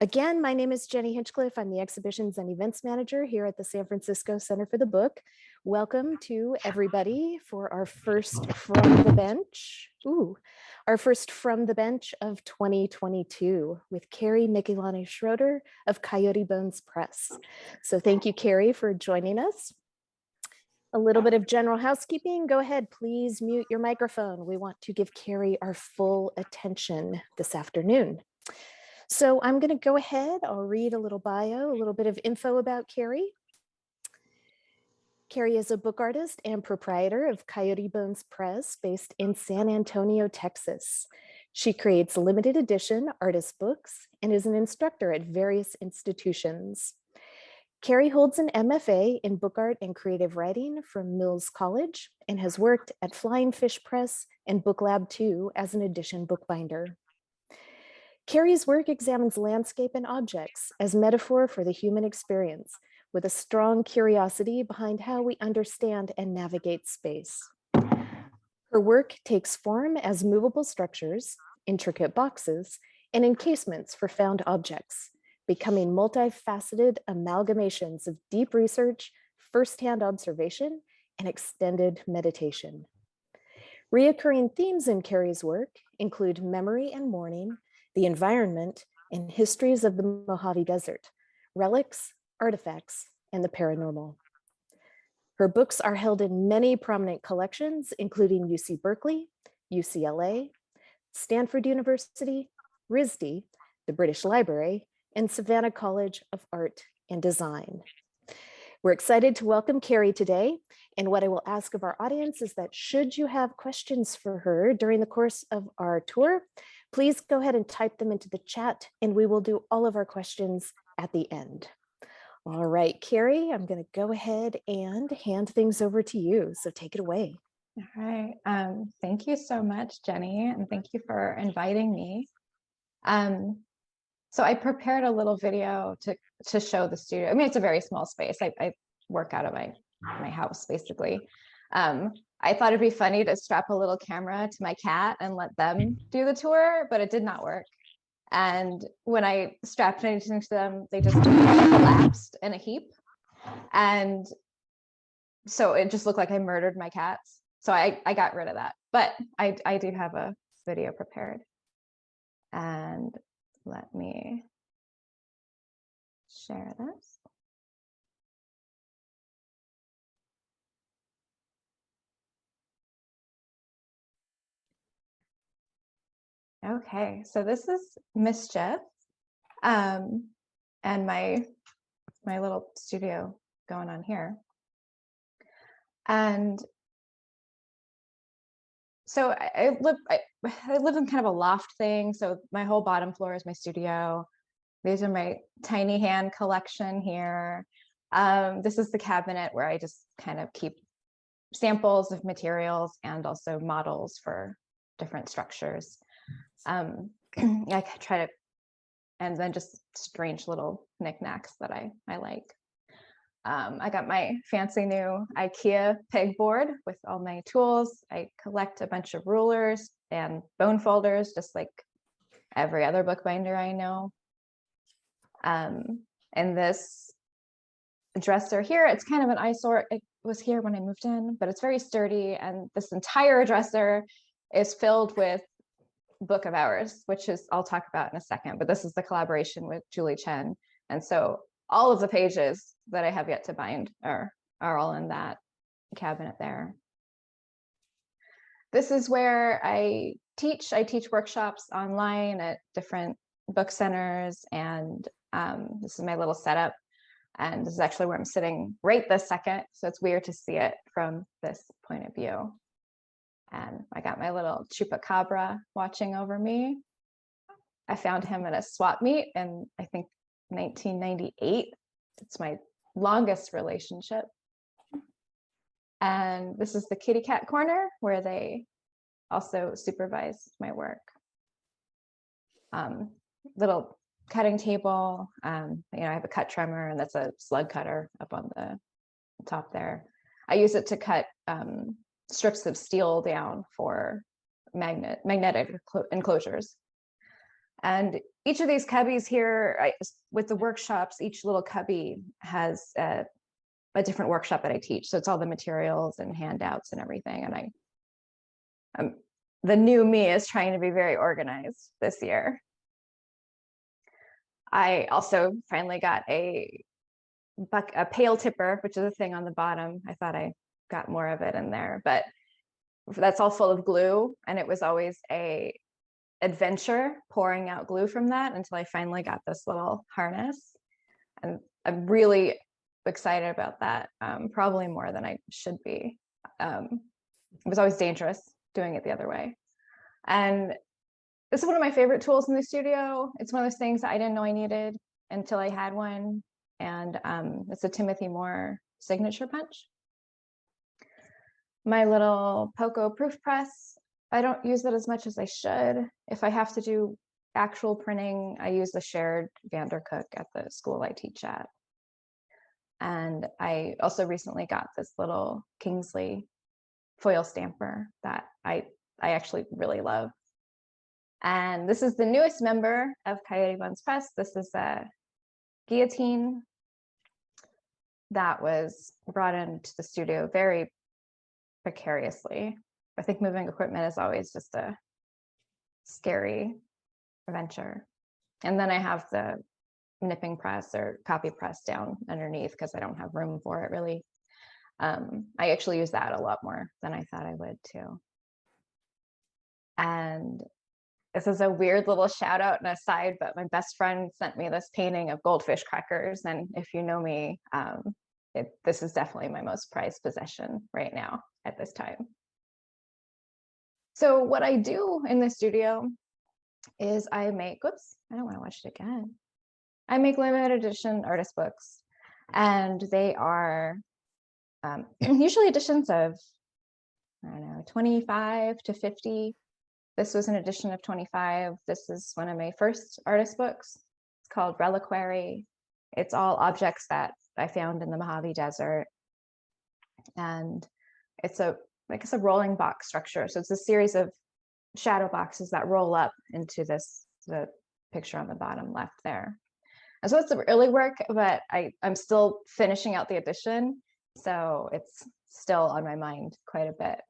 Again, my name is Jenny Hinchcliffe. I'm the Exhibitions and Events Manager here at the San Francisco Center for the Book. Welcome to everybody for our first From the Bench. Our first From the Bench of 2022 with Keri Miki-Lani Schroeder of Coyote Bones Press. So thank you, Keri, for joining us. A little bit of general housekeeping. Go ahead, please mute your microphone. We want to give Keri our full attention this afternoon. So I'm going to go ahead. I'll read a little bio, a little bit of info about Keri. Keri is a book artist and proprietor of Coyote Bones Press based in San Antonio, Texas. She creates limited edition artist books and is an instructor at various institutions. Keri holds an MFA in book art and creative writing from Mills College and has worked at Flying Fish Press and Book Lab 2 as an edition bookbinder. Keri's work examines landscape and objects as metaphor for the human experience, with a strong curiosity behind how we understand and navigate space. Her work takes form as movable structures, intricate boxes, and encasements for found objects, becoming multifaceted amalgamations of deep research, firsthand observation, and extended meditation. Reoccurring themes in Keri's work include memory and mourning, the environment, and histories of the Mojave Desert, relics, artifacts, and the paranormal. Her books are held in many prominent collections, including UC Berkeley, UCLA, Stanford University, RISD, the British Library, and Savannah College of Art and Design. We're excited to welcome Keri today, and what I will ask of our audience is that should you have questions for her during the course of our tour, please go ahead and type them into the chat, and we will do all of our questions at the end. All right, Keri, I'm going to go ahead and hand things over to you, so take it away. All right, thank you so much, Jenny, and thank you for inviting me. So I prepared a little video to show the studio. I mean, it's a very small space. I work out of my house, basically. I thought it'd be funny to strap a little camera to my cat and let them do the tour, but it did not work. And when I strapped anything to them, they just collapsed in a heap. And so it just looked like I murdered my cats. So I got rid of that, but I do have a video prepared. And let me share this. Okay, so this is Mischief, and my little studio going on here. And so I live in kind of a loft thing. So my whole bottom floor is my studio. These are my tiny hand collection here. This is the cabinet where I just kind of keep samples of materials and also models for different structures. I try to, and then just strange little knickknacks that I like. I got my fancy new IKEA pegboard with all my tools. I collect a bunch of rulers and bone folders, just like every other bookbinder I know. And this dresser here, it's kind of an eyesore. It was here when I moved in, but it's very sturdy. And this entire dresser is filled with book of hours, which is I'll talk about in a second, but this is the collaboration with Julie Chen. And so all of the pages that I have yet to bind are all in that cabinet there. This is where I teach. I teach workshops online at different book centers, and this is my little setup. And this is actually where I'm sitting right this second. So it's weird to see it from this point of view. And I got my little chupacabra watching over me. I found him at a swap meet in, I think, 1998. It's my longest relationship. And this is the kitty cat corner where they also supervise my work. Little cutting table. I have a cut trimmer, and that's a slug cutter up on the top there. I use it to cut strips of steel down for magnetic enclosures. And each of these cubbies here, with the workshops, each little cubby has a different workshop that I teach. So it's all the materials and handouts and everything. And the new me is trying to be very organized this year. I also finally got a pail tipper, which is a thing on the bottom. I thought I got more of it in there, but that's all full of glue. And it was always a adventure pouring out glue from that until I finally got this little harness. And I'm really excited about that, probably more than I should be. It was always dangerous doing it the other way. And this is one of my favorite tools in the studio. It's one of those things that I didn't know I needed until I had one. And it's a Timothy Moore signature punch. My little Poco proof press, I don't use it as much as I should. If I have to do actual printing, I use the shared Vandercook at the school I teach at. And I also recently got this little Kingsley foil stamper that I actually really love. And this is the newest member of Coyote Bones Press. This is a guillotine that was brought into the studio very precariously. I think moving equipment is always just a scary adventure. And then I have the nipping press or copy press down underneath because I don't have room for it really. I actually use that a lot more than I thought I would too. And this is a weird little shout out and aside, but my best friend sent me this painting of goldfish crackers. And if you know me, this is definitely my most prized possession right now at this time. So what I do in the studio is I make, whoops, I don't want to watch it again. I make limited edition artist books, and they are usually editions of, I don't know, 25 to 50. This was an edition of 25. This is one of my first artist books. It's called Reliquary. It's all objects that I found in the Mojave Desert. And it's a rolling box structure. So it's a series of shadow boxes that roll up into the picture on the bottom left there. And so it's early work, but I'm still finishing out the edition. So it's still on my mind quite a bit.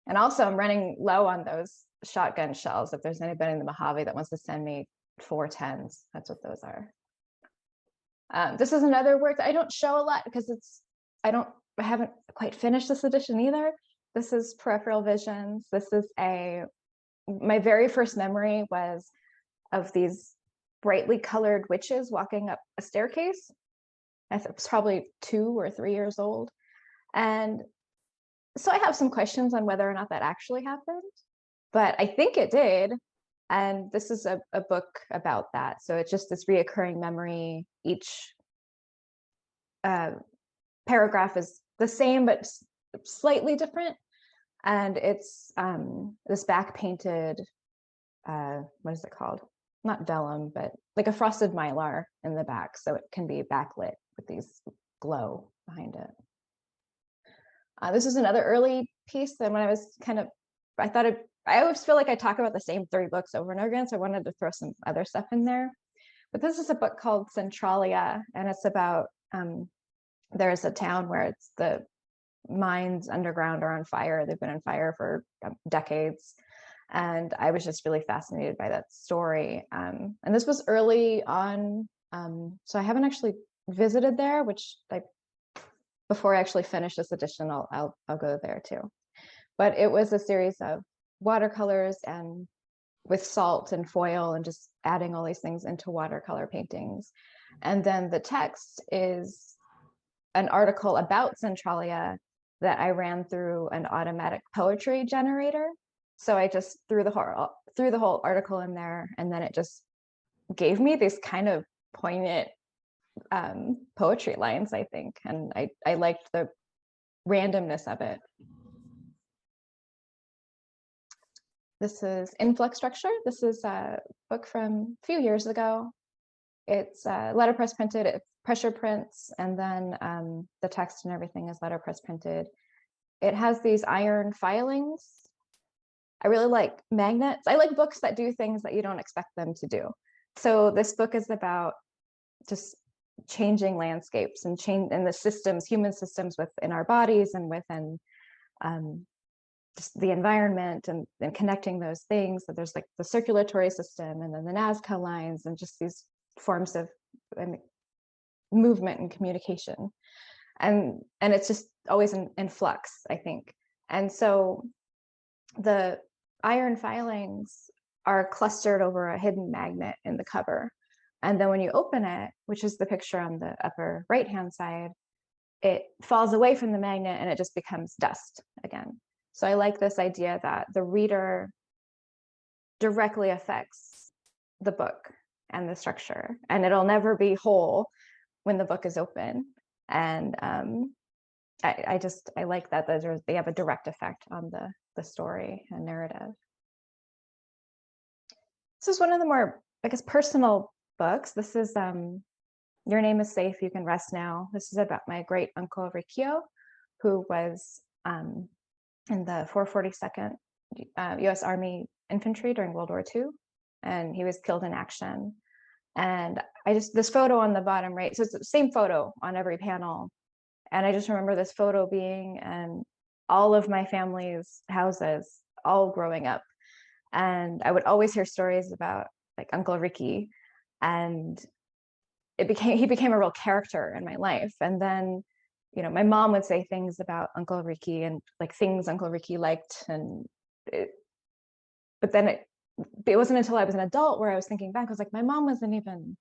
And also I'm running low on those shotgun shells. If there's anybody in the Mojave that wants to send me 410s, that's what those are. This is another work that I don't show a lot because I haven't quite finished this edition either. This is Peripheral Visions. This is my very first memory was of these brightly colored witches walking up a staircase. I was probably 2 or 3 years old. And so I have some questions on whether or not that actually happened, but I think it did. And this is a book about that. So it's just this reoccurring memory. Each paragraph is the same, but slightly different. And it's this back painted, what is it called? Not vellum, but like a frosted mylar in the back. So it can be backlit with these glow behind it. This is another early piece. Then when I was I always feel like I talk about the same 3 books over and over again. So I wanted to throw some other stuff in there. But this is a book called Centralia, and it's about, there's a town where it's the mines underground are on fire. They've been on fire for decades. And I was just really fascinated by that story. And this was early on. So I haven't actually visited there, which before I actually finish this edition, I'll go there too. But it was a series of watercolors and with salt and foil and just adding all these things into watercolor paintings. And then the text is an article about Centralia that I ran through an automatic poetry generator. So I just threw the whole article in there, and then it just gave me these kind of poignant poetry lines, I think. And I liked the randomness of it. This is Influx Structure. This is a book from a few years ago. It's letterpress printed, it's pressure prints, and then the text and everything is letterpress printed. It has these iron filings I really like magnets. I like books that do things that you don't expect them to do. So this book is about just changing landscapes and the systems, human systems within our bodies and within just the environment, and connecting those things. So there's like the circulatory system, and then the Nazca lines, and just these forms of movement and communication. And it's just always in flux, I think. And so the iron filings are clustered over a hidden magnet in the cover. And then when you open it, which is the picture on the upper right-hand side, it falls away from the magnet and it just becomes dust again. So I like this idea that the reader directly affects the book and the structure, and it'll never be whole when the book is open. And I like that they have a direct effect on the story and narrative. This is one of the more, I guess, personal books. This is Your Name is Safe, You Can Rest Now. This is about my great uncle Riccio, who was in the 442nd US Army Infantry during World War II, and he was killed in action. And this photo on the bottom right, so it's the same photo on every panel. And I just remember this photo being in all of my family's houses, all growing up. And I would always hear stories about like Uncle Ricky, and he became a real character in my life. And then, you know, my mom would say things about Uncle Ricky and like things Uncle Ricky liked. But then it wasn't until I was an adult where I was thinking back, I was like, my mom wasn't even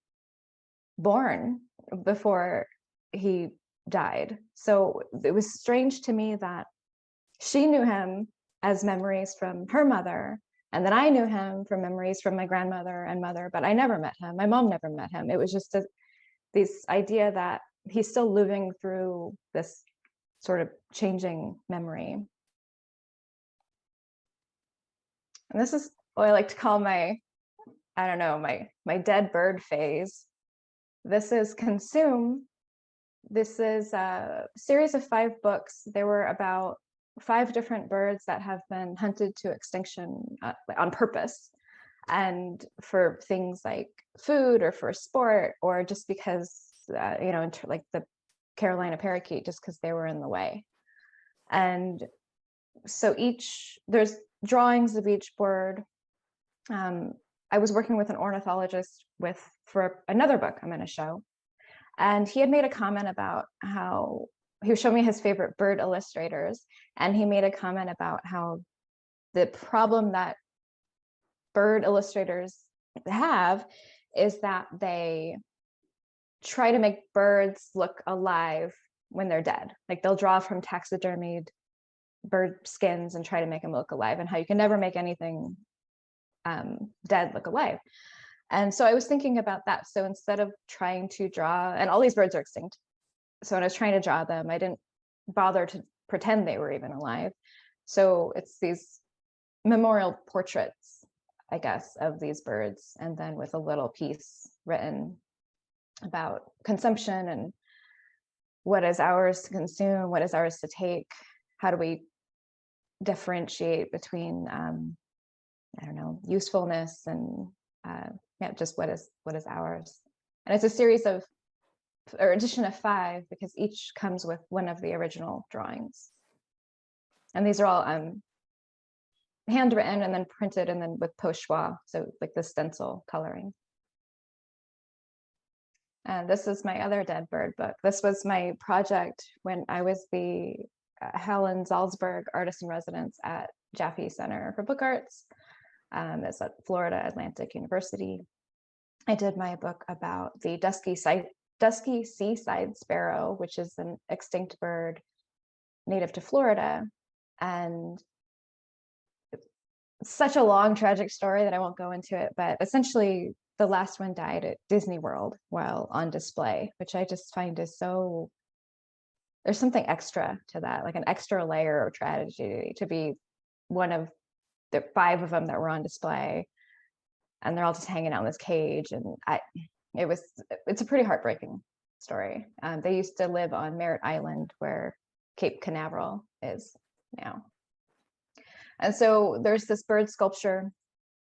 born before he died. So it was strange to me that she knew him as memories from her mother, and then I knew him from memories from my grandmother and mother, but I never met him. My mom never met him. It was just this idea that he's still living through this sort of changing memory. And this is what I like to call my dead bird phase. This is Consume. This is a series of 5 books. There were about 5 different birds that have been hunted to extinction on purpose, and for things like food or for sport, or just because, like the Carolina parakeet, just because they were in the way. And so there's drawings of each bird. I was working with an ornithologist for another book I'm going to show. And he had made a comment about how he was showing me his favorite bird illustrators. And he made a comment about how the problem that bird illustrators have is that they try to make birds look alive when they're dead. Like they'll draw from taxidermied bird skins and try to make them look alive, and how you can never make anything dead look alive. And so I was thinking about that. So instead of trying to draw, and all these birds are extinct, so when I was trying to draw them, I didn't bother to pretend they were even alive. So it's these memorial portraits, I guess, of these birds, and then with a little piece written about consumption and what is ours to consume, what is ours to take, how do we differentiate between usefulness and just what is ours. And it's a series of, or edition of 5, because each comes with one of the original drawings. And these are all handwritten and then printed, and then with pochoir, so like the stencil coloring. And this is my other dead bird book. This was my project when I was the Helen Salzberg Artist in Residence at Jaffe Center for Book Arts. It's at Florida Atlantic University. I did my book about the dusky seaside sparrow, which is an extinct bird native to Florida. And it's such a long, tragic story that I won't go into it, but essentially the last one died at Disney World while on display, which I just find is so, there's something extra to that, like an extra layer of tragedy to be one of the 5 of them that were on display, and they're all just hanging out in this cage. And it's a pretty heartbreaking story. They used to live on Merritt Island, where Cape Canaveral is now. And so there's this bird sculpture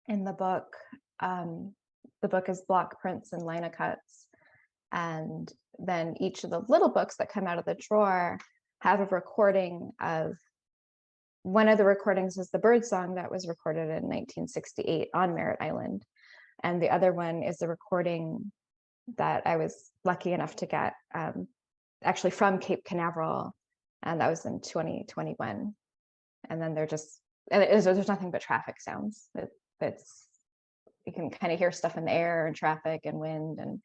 in the book. The book is block prints and lino cuts. And then each of the little books that come out of the drawer have a recording of, one of the recordings is the bird song that was recorded in 1968 on Merritt Island. And the other one is the recording that I was lucky enough to get actually from Cape Canaveral. And that was in 2021. And then there's nothing but traffic sounds. You can kind of hear stuff in the air and traffic and wind, and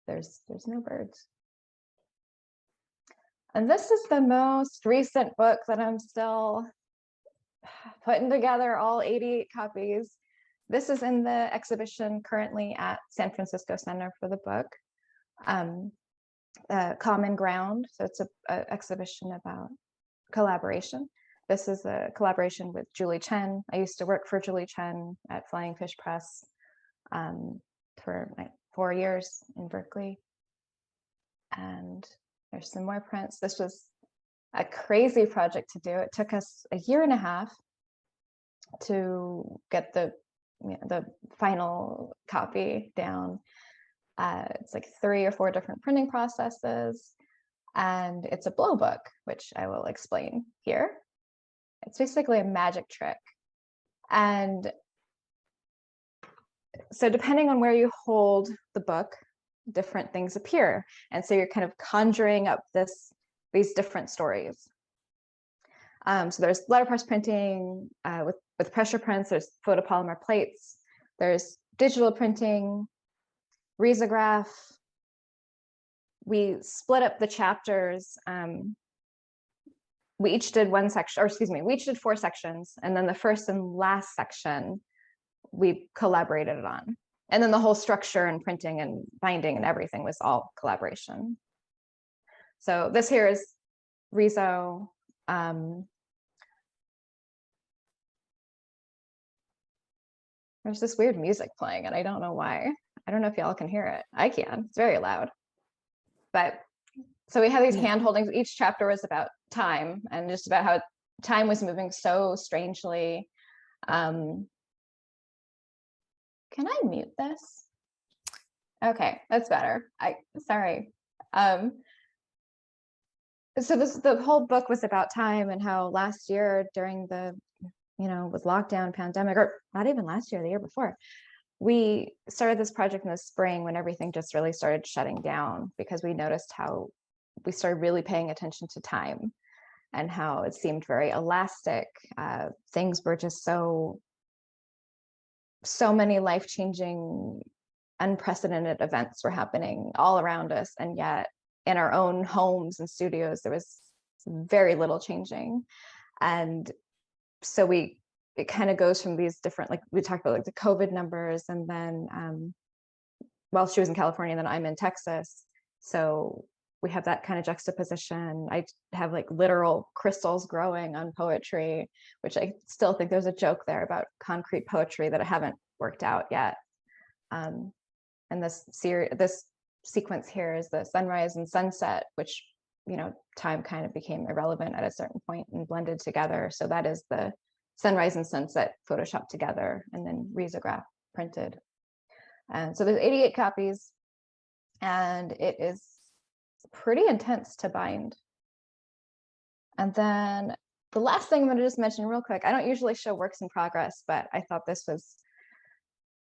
there's no birds. And this is the most recent book that I'm still putting together, all 88 copies. This is in the exhibition currently at San Francisco Center for the Book, Common Ground. So it's an exhibition about collaboration. This is a collaboration with Julie Chen. I used to work for Julie Chen at Flying Fish Press for 4 years in Berkeley. And there's some more prints. This was a crazy project to do. It took us a year and a half to get the final copy down. It's like 3 or 4 different printing processes, and it's a blow book, which I will explain here. It's basically a magic trick. And so depending on where you hold the book, different things appear. And so you're kind of conjuring up these different stories. So there's letterpress printing with pressure prints, there's photopolymer plates, there's digital printing, risograph. We split up the chapters. We each did 1 section, or excuse me, we each did 4 sections. And then the first and last section, we collaborated on. And then the whole structure and printing and binding and everything was all collaboration. So this here is Riso. There's this weird music playing and I don't know why. I don't know if y'all can hear it. I can, it's very loud. But so we have these hand holdings. Each chapter was about time and just about how time was moving so strangely. Can I mute this? Okay, that's better. Sorry. So the whole book was about time and how last year during the, with lockdown, pandemic, or not even last year, the year before, we started this project in the spring when everything just really started shutting down, because we noticed how we started really paying attention to time and how it seemed very elastic. Things were just so many life-changing, unprecedented events were happening all around us. And yet in our own homes and studios, there was very little changing. And so it kind of goes from these different, like we talked about, like the COVID numbers, and then well, she was in California and then I'm in Texas. So we have that kind of juxtaposition. I have like literal crystals growing on poetry, which I still think there's a joke there about concrete poetry that I haven't worked out yet. And this sequence here is the sunrise and sunset, which, time kind of became irrelevant at a certain point and blended together. So that is the sunrise and sunset photoshopped together and then risograph printed. And so there's 88 copies, and it is pretty intense to bind. And then the last thing I'm going to just mention real quick, I don't usually show works in progress, but I thought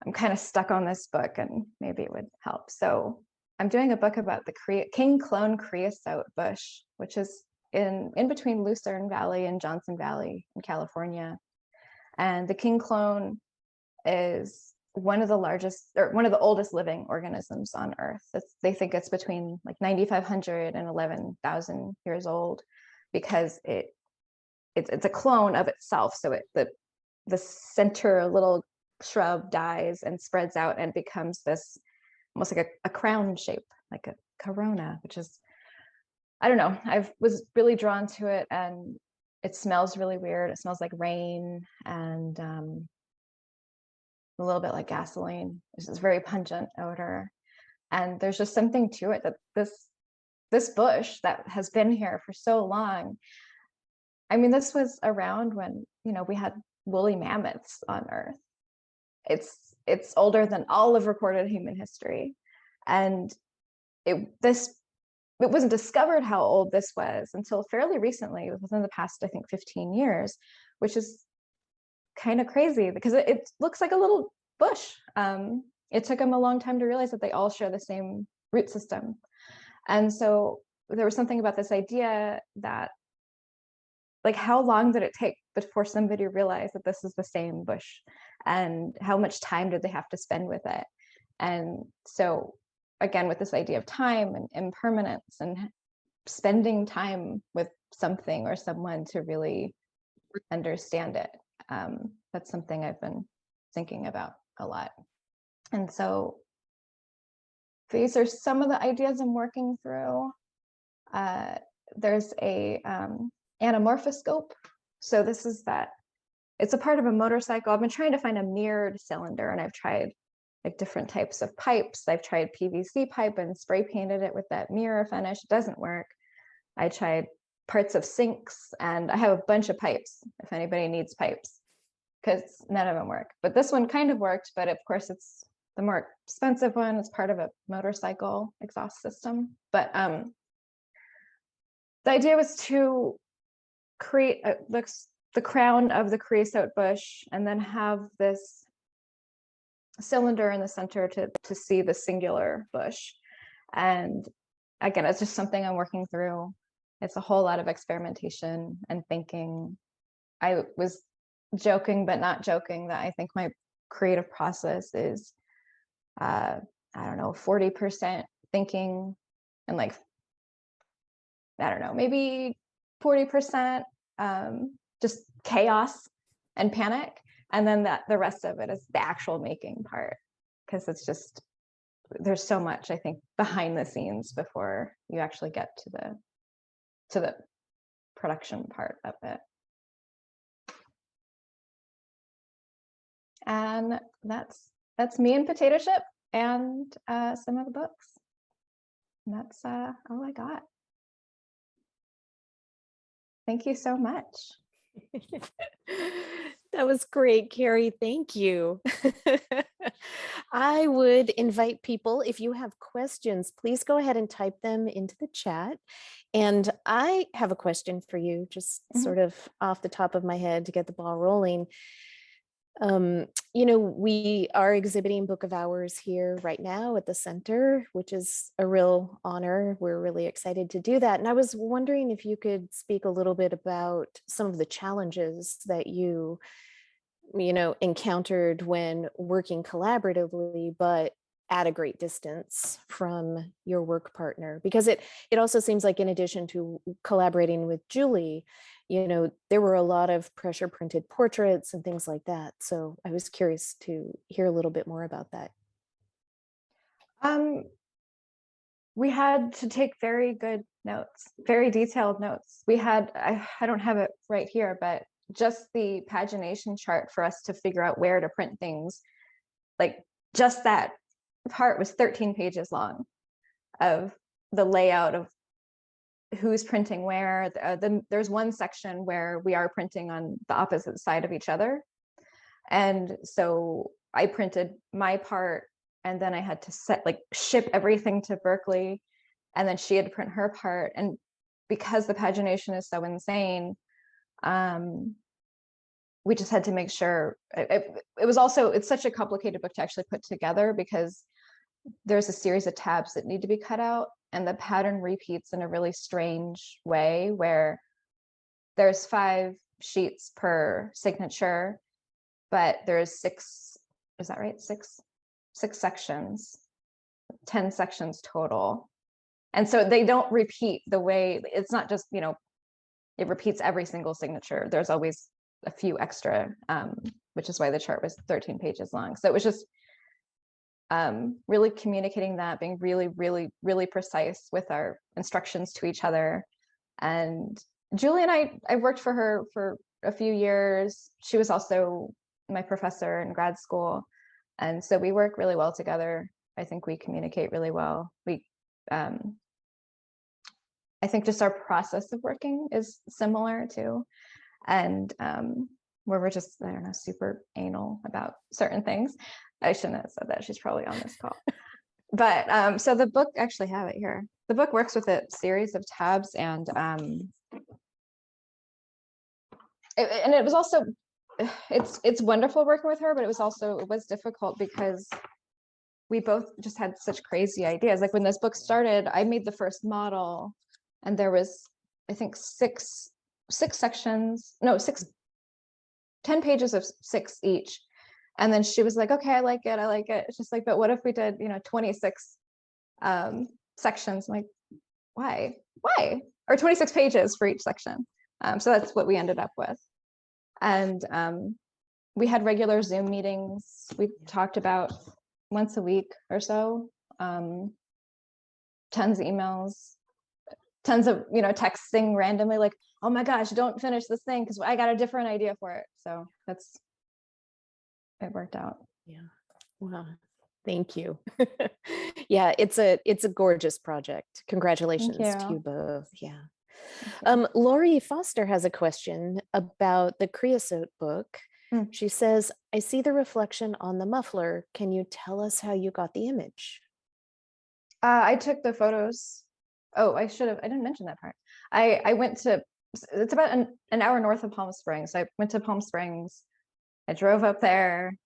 I'm kind of stuck on this book and maybe it would help. So I'm doing a book about the king clone creosote bush, which is in between Lucerne Valley and Johnson Valley in California. And the king clone is one of the largest, or one of the oldest living organisms on Earth. They think it's between like 9,500 and 11,000 years old, because it's a clone of itself. So the center little shrub dies and spreads out and becomes this almost like a crown shape, like a corona, which is, I don't know, I was really drawn to it, and it smells really weird. It smells like rain and a little bit like gasoline. It's this very pungent odor. And there's just something to it that this bush that has been here for so long. I mean, this was around when we had woolly mammoths on Earth. It's older than all of recorded human history. And it wasn't discovered how old this was until fairly recently, within the past, I think, 15 years, which is kind of crazy because it looks like a little bush. It took them a long time to realize that they all share the same root system. And so there was something about this idea that, like, how long did it take before somebody realized that this is the same bush, and how much time did they have to spend with it? And so again, with this idea of time and impermanence and spending time with something or someone to really understand it, that's something I've been thinking about a lot. And so these are some of the ideas I'm working through. There's a anamorphoscope. So this is it's a part of a motorcycle. I've been trying to find a mirrored cylinder, and I've tried like different types of pipes. I've tried PVC pipe and spray painted it with that mirror finish. It doesn't work. I tried parts of sinks, and I have a bunch of pipes if anybody needs pipes, because none of them work. But this one kind of worked, but of course it's the more expensive one. It's part of a motorcycle exhaust system. But the idea was to create the crown of the creosote bush, and then have this cylinder in the center to see the singular bush. And again, it's just something I'm working through. It's a whole lot of experimentation and thinking. I was joking, but not joking, that I think my creative process is, I don't know, 40% thinking, and like, I don't know, maybe 40% just chaos and panic. And then the rest of it is the actual making part, because it's just, there's so much, I think, behind the scenes before you actually get to the production part of it. And that's me and Potato Chip and some of the books. And that's all I got. Thank you so much. That was great, Keri. Thank you. I would invite people, if you have questions, please go ahead and type them into the chat. And I have a question for you, just sort of off the top of my head to get the ball rolling. We are exhibiting Book of Hours here right now at the center, which is a real honor. We're really excited to do that. And I was wondering if you could speak a little bit about some of the challenges that you encountered when working collaboratively, but at a great distance from your work partner, because it also seems like, in addition to collaborating with Julie, there were a lot of pressure printed portraits and things like that. So I was curious to hear a little bit more about that. We had to take very good notes, very detailed notes. We had, I don't have it right here, but just the pagination chart for us to figure out where to print things, like just that part was 13 pages long of the layout of who's printing where. There's one section where we are printing on the opposite side of each other. And so I printed my part, and then I had to ship everything to Berkeley, and then she had to print her part. And because the pagination is so insane, we just had to make sure it's such a complicated book to actually put together, because there's a series of tabs that need to be cut out, and the pattern repeats in a really strange way, where there's 5 sheets per signature, but there's 6, is that right? 6 sections, 10 sections total. And so they don't repeat the way, it's not just, it repeats every single signature. There's always a few extra, which is why the chart was 13 pages long. So it was just really communicating that, being really, really, really precise with our instructions to each other. And Julie and I worked for her for a few years. She was also my professor in grad school. And so we work really well together. I think we communicate really well. I think just our process of working is similar too. And where we're just, I don't know, super anal about certain things. I shouldn't have said that. She's probably on this call. But so the book, actually have it here. The book works with a series of tabs, and it was also, it's wonderful working with her, but it was difficult because we both just had such crazy ideas. Like when this book started, I made the first model, and there was, I think, 10 pages of 6 each. And then she was like, okay, I like it. It's just like, but what if we did, 26 sections? I'm like, why? Or 26 pages for each section. So that's what we ended up with. And we had regular Zoom meetings. We talked about once a week or so, tons of emails, tons of, texting randomly, like, oh my gosh, don't finish this thing because I got a different idea for it. So it worked out. Yeah. Wow. Thank you. Yeah, it's a gorgeous project. Congratulations to you both. Yeah. Lori Foster has a question about the creosote book. She says, I see the reflection on the muffler. Can you tell us how you got the image? I took the photos. Oh, I didn't mention that part. I went to, it's about an hour north of Palm Springs. So I went to Palm Springs. I drove up there.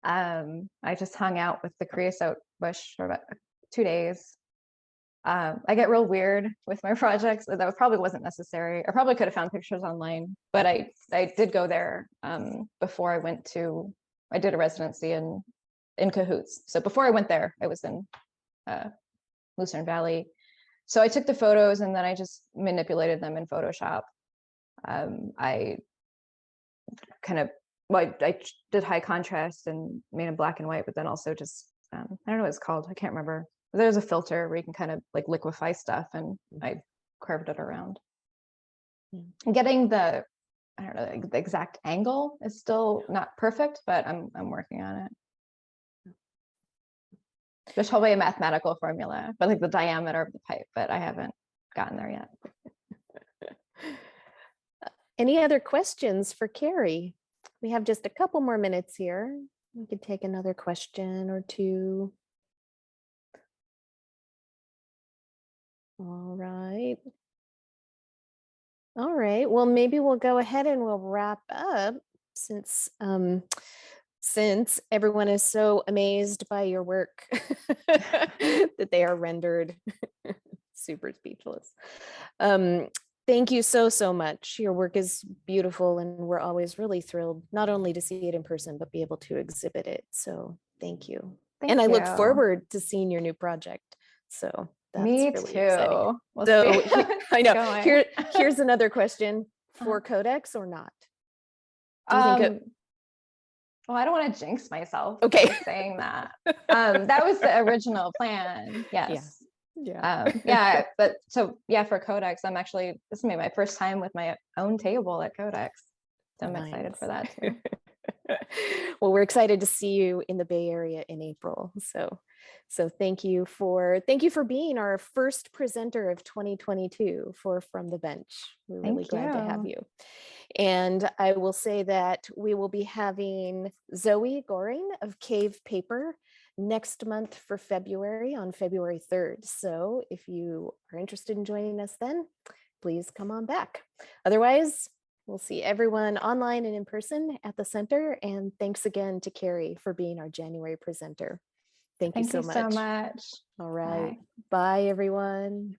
I just hung out with the creosote bush for about 2 days. I get real weird with my projects. That probably wasn't necessary. I probably could have found pictures online, but I did go there before I did a residency in Cahoots. So before I went there, I was in Lucerne Valley. So I took the photos and then I just manipulated them in Photoshop. I did high contrast and made them black and white, but then also just, I don't know what it's called. I can't remember. There's a filter where you can kind of like liquefy stuff, and I curved it around. Getting the exact angle is still not perfect, but I'm working on it. There's probably a mathematical formula, but like the diameter of the pipe, but I haven't gotten there yet. Any other questions for Keri? We have just a couple more minutes here. We could take another question or two. All right. Well, maybe we'll go ahead and we'll wrap up since everyone is so amazed by your work that they are rendered super speechless. Thank you so much. Your work is beautiful, and we're always really thrilled not only to see it in person, but be able to exhibit it. So thank you. Thank you. I look forward to seeing your new project. So that's Me really too. exciting. We'll so I know. Going. Here's another question: for Codex or not? Do you think well, I don't want to jinx myself. Okay. By saying that. That was the original plan. Yes. Yeah. But so yeah, for Codex, this is my first time with my own table at Codex. So I'm excited for that too. Well, we're excited to see you in the Bay Area in April. So thank you for being our first presenter of 2022 for From the Bench. We're really glad to have you. And I will say that we will be having Zoe Goring of Cave Paper next month for February, on February 3rd. So if you are interested in joining us then, please come on back. Otherwise, we'll see everyone online and in person at the center. And thanks again to Keri for being our January presenter. Thank you so much. Thank you so much. All right. Bye, everyone.